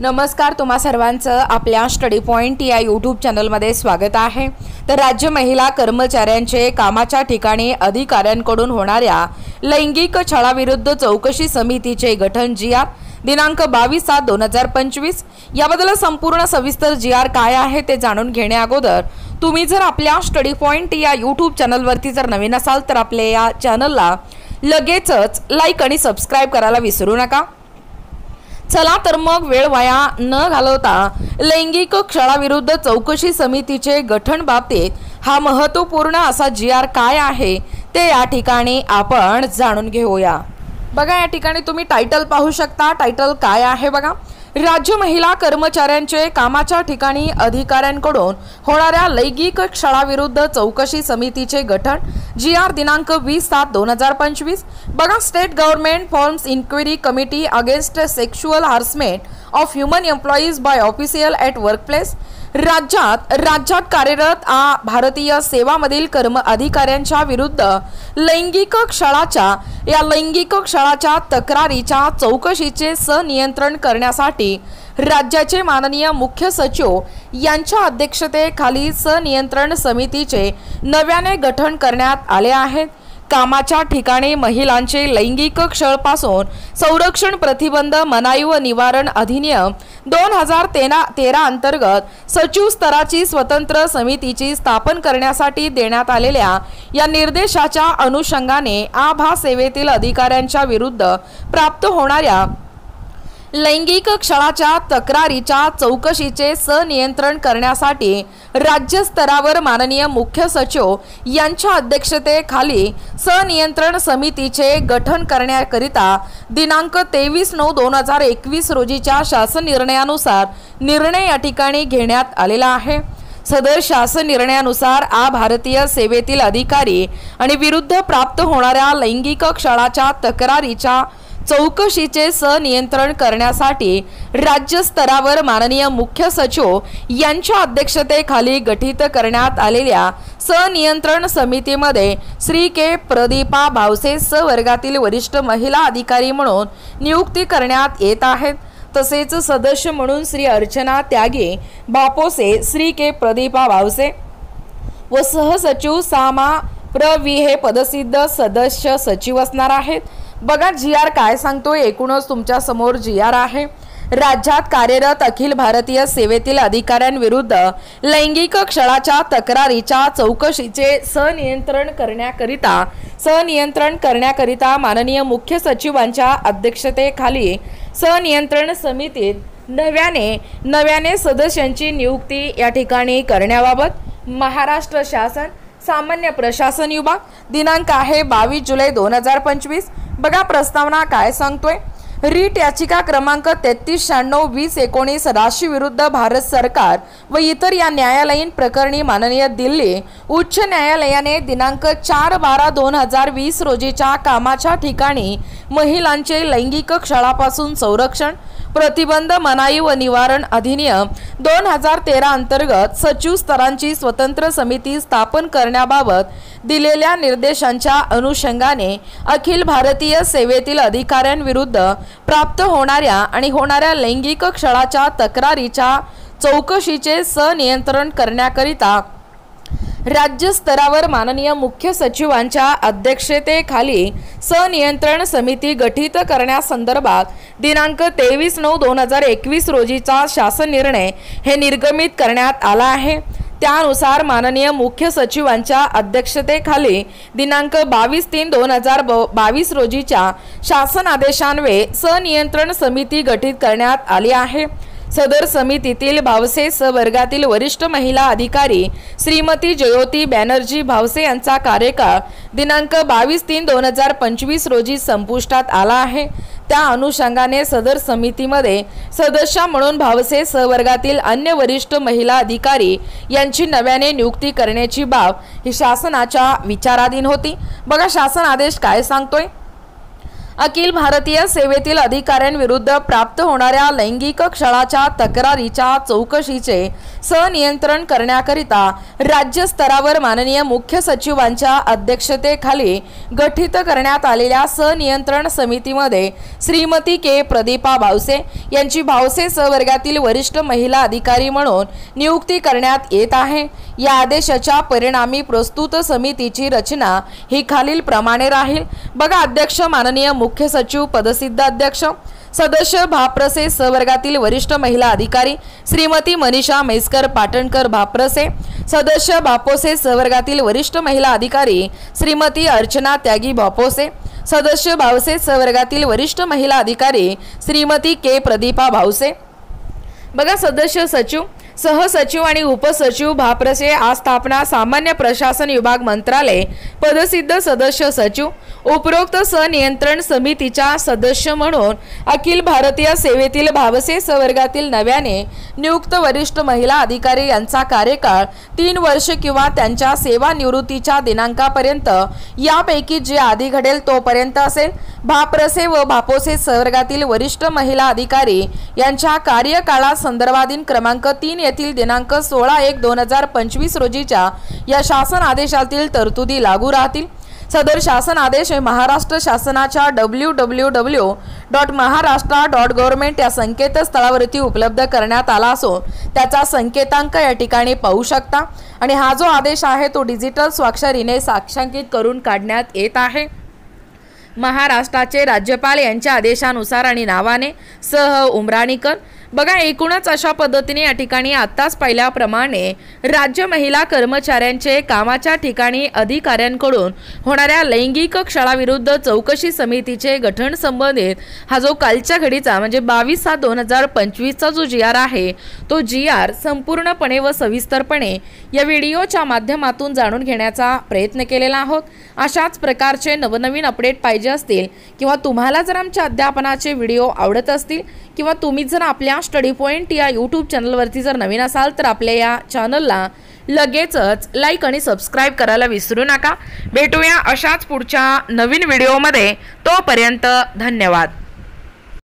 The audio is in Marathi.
नमस्कार, तुम्हा सर्वांचं आपल्या स्टडी पॉइंट या यूट्यूब चॅनलमध्ये स्वागत आहे। तर राज्य महिला कर्मचाऱ्यांचे कामाच्या ठिकाणी अधिकाऱ्यांकडून होणाऱ्या लैंगिक छळाविरुद्ध चौकशी समितीचे गठन जी.आर. दिनांक 22/7/2025 याबद्दल संपूर्ण सविस्तर जी.आर. काय आहे ते जाणून घेण्या अगोदर तुम्ही जर आपल्या स्टडी पॉइंट या यूट्यूब चॅनलवरती जर नवीन असाल तर आपल्या या चॅनलला लगेचच लाईक आणि सबस्क्राइब करायला विसरू नका। चला तर मग वेळ वाया न घालवता लैंगिक छळाविरुद्ध चौकशी समितीचे गठन बाबतीत हा महत्त्वपूर्ण असा जी.आर. काय आहे ते या ठिकाणी आपण जाणून घेऊया। बघा, या ठिकाणी तुम्ही टायटल पाहू शकता। टायटल काय आहे बघा, राज्य महिला कर्मचाऱ्यांचे कामाच्या ठिकाणी अधिकाऱ्यांकडून होणाऱ्या लैंगिक छळाविरुद्ध चौकशी समितीचे गठन जी.आर. दिनांक 20/7/2025। बघा, state government forms inquiry committee against sexual harassment of human employees by official at workplace. राज्यात कार्यरत भारतीय सेवामधील कर्म अधिकाऱ्यांच्या विरुद्ध लैंगिक छळाच्या तक्रारीच्या चौकशीचे सनियंत्रण करण्यासाठी राज्याचे माननीय मुख्य सचिव यांच्या अध्यक्षतेखाली सनियंत्रण समितीचे नव्याने गठन करण्यात आले आहे। कामाच्या ठिकाणी महिलांचे लैंगिक छळापासून संरक्षण प्रतिबंध मनाई व निवारण अधिनियम 2013 अंतर्गत सचिव स्तराची स्वतंत्र समितीची स्थापन करण्यासाठी देण्यात आलेल्या या निर्देशाच्या अनुषंगाने आभा सेवेतील अधिकाऱ्यांच्या विरुद्ध प्राप्त होणाऱ्या लैंगिक छळाच्या तक्रारीच्या चौकशीचे सनियंत्रण करण्यासाठी राज्य स्तरावर माननीय मुख्य सचिव यांच्या अध्यक्षतेखाली सनियंत्रण समितीचे गठन करण्याकरिता दिनांक 23/9/2021 रोजीच्या शासन निर्णयानुसार निर्णय या ठिकाणी घेण्यात आलेला आहे। सदर शासन निर्णयानुसार भारतीय सेवेतील अधिकारी आणि विरुद्ध प्राप्त होणाऱ्या लैंगिक छळाच्या तक्रारीच्या चौकशीचे सनियंत्रण करण्यासाठी राज्य स्तरावर माननीय मुख्य सचिव यांच्या अध्यक्षतेखाली गठीत करण्यात आलेल्या सनियंत्रण समितीमध्ये श्री के प्रदीपा भावसे वर्गातील वरिष्ठ महिला अधिकारी म्हणून नियुक्ती करण्यात येत आहेत। तसेच सदस्य म्हणून श्री अर्चना त्यागी बापोसे, श्री के प्रदीपा भावसे व सहसचिव सामा प्रवी हे पदसिद्ध सदस्य सचिव असणार आहेत। बघा, जी.आर. काय सांगतोय, एकूणच तुमच्या समोर जी.आर. आहे। राज्यात कार्यरत अखिल भारतीय सेवेतील अधिकाऱ्यांविरुद्ध लैंगिक छळाच्या तक्रारीच्या चौकशीचे सनियंत्रण करण्याकरिता माननीय मुख्य सचिवांच्या अध्यक्षतेखाली सनियंत्रण समितीत नव्याने सदस्यांची नियुक्ती या ठिकाणी करण्याबाबत महाराष्ट्र शासन सामान्य प्रशासन विभाग दिनांक आहे 22 जुलै 2025। बघा, प्रस्तावना काय सांगतोय, रीट याचिका क्रमांक 3396/2019 राशी विरुद्ध भारत सरकार व इतर या न्यायालयीन प्रकरणी माननीय दिल्ली उच्च न्यायालयाने दिनांक 4/12/2020 रोजीच्या कामाच्या ठिकाणी महिलांचे लैंगिक छळापासून संरक्षण प्रतिबंध मनाई व निवारण अधिनियम 2013 अंतर्गत सचिव स्तरांची स्वतंत्र समिती स्थापन करण्याबाबत दिलेल्या निर्देशांच्या अनुषंगाने अखिल भारतीय सेवेतील अधिकाऱ्यांविरुद्ध प्राप्त होणाऱ्या लैंगिक छळाच्या तक्रारीच्या चौकशीचे सनियंत्रण करण्याकरिता राज्य स्तरावर माननीय मुख्य सचिवांच्या अध्यक्षतेखाली सनियंत्रण समिती गठीत करण्यासंदर्भात दिनांक 23/9/2021 रोजीचा शासन निर्णय हे निर्गमित करण्यात आला आहे। त्यानुसार माननीय मुख्य सचिवांच्या अध्यक्षतेखाली दिनांक 22/3/2022 रोजीच्या शासन आदेशान्वये सनियंत्रण समिती गठीत करण्यात आली आहे। सदर समितीतील भावसे वर्गातील वरिष्ठ महिला अधिकारी श्रीमती जयोती बॅनर्जी भावसे यांचा कार्यकाळ दिनांक 22/3/2025 रोजी संपुष्टात आला आहे। त्या अनुषंगाने सदर समितीमध्ये सदस्य म्हणून भावसे वर्गातील अन्य वरिष्ठ महिला अधिकारी यांची नव्याने नियुक्ती करण्याची बाब ही शासनाच्या विचाराधीन होती। बघा, शासन आदेश काय सांगतोय, अखिल भारतीय सेवेतील अधिकाऱ्यांविरुद्ध प्राप्त होणाऱ्या लैंगिक छळाच्या तक्रारीच्या चौकशीचे सनियंत्रण करण्याकरिता राज्य स्तरावर माननीय मुख्य सचिवांच्या अध्यक्षतेखाली गठीत करण्यात आलेल्या सनियंत्रण समितीमध्ये श्रीमती के प्रदीपा भावसे यांची भावसे संवर्गातील वरिष्ठ महिला अधिकारी म्हणून नियुक्ती करण्यात येत आहे। या आदेशाच्या परिणामी प्रस्तुत समितीची रचना ही खालील प्रमाणे राहील। बघा, अध्यक्ष माननीय मुख्य सचिव पदसिद्ध अध्यक्ष, सदस्य भाप्रसे संवर्गातील वरिष्ठ महिला अधिकारी श्रीमती मनीषा म्हैसकर पाटणकर भाप्रसे, सदस्य भापोसे संवर्गातील वरिष्ठ महिला अधिकारी श्रीमती अर्चना त्यागी भापोसे, सदस्य भावसे संवर्गातील वरिष्ठ महिला अधिकारी श्रीमती के प्रदीपा भावसे। बघा, सदस्य सचिव, सहसचिव आणि उपसचिव भाप्रसे आस्थापना सामान्य प्रशासन विभाग मंत्रालय पदसिद्ध सदस्य सचिव उपरोक्त सनियंत्रण समितीच्या सदस्य म्हणून अखिल भारतीय सेवेतील भावसे संवर्गातील नव्याने नियुक्त वरिष्ठ महिला अधिकारी यांचा कार्यकाळ 3 वर्ष किंवा त्यांच्या सेवानिवृत्तीच्या दिनांकापर्यंत यापैकी जे आधी घडेल तोपर्यंत असेल। भाप्रसे व भापोसे संवर्गातील वरिष्ठ महिला अधिकारी यांच्या कार्यकाळा संदर्भाधीन क्रमांक 3 येथील दिनांक 16/1/2025 रोजीच्या या शासन आदेशातील तरतुदी लागू राहतील। सदर शासन आदेश महाराष्ट्र शासनाच्या www.maharashtra.government या संकेतस्थळावरती उपलब्ध करण्यात आला असून त्याचा संकेतांक या ठिकाणी पाहू शकता। आणि हा जो आदेश आहे तो डिजिटल स्वाक्षरीने साक्षांकित करून काढण्यात येत आहे। महाराष्ट्राचे राज्यपाल यांच्या आदेशानुसार आणि नावाने सह उमराणीकर। बघा, एकूणच अशा पद्धतीने या ठिकाणी आत्ताच पाहिल्याप्रमाणे राज्य महिला कर्मचाऱ्यांचे कामाच्या ठिकाणी अधिकाऱ्यांकडून होणाऱ्या लैंगिक छळाविरुद्ध चौकशी समितीचे गठन संबंधित हा जो कालच्या घडीचा म्हणजे 22/7/2025 जो GR आहे तो GR संपूर्णपणे व सविस्तरपणे या व्हिडिओच्या माध्यमातून जाणून घेण्याचा प्रयत्न केलेला आहोत। अशाच प्रकारचे नवनवीन अपडेट पाहिजे असतील किंवा तुम्हाला जर आमच्या अध्यापनाचे व्हिडिओ आवडत असतील किंवा तुम्ही जर आपल्या स्टडी पॉइंट या यूट्यूब चॅनलवरती जर नवीन असाल तर आपल्या या चॅनलला लगेचच लाईक आणि सबस्क्राईब करायला विसरू नका। भेटूया अशाच पुढच्या नवीन व्हिडिओमध्ये, तोपर्यंत धन्यवाद।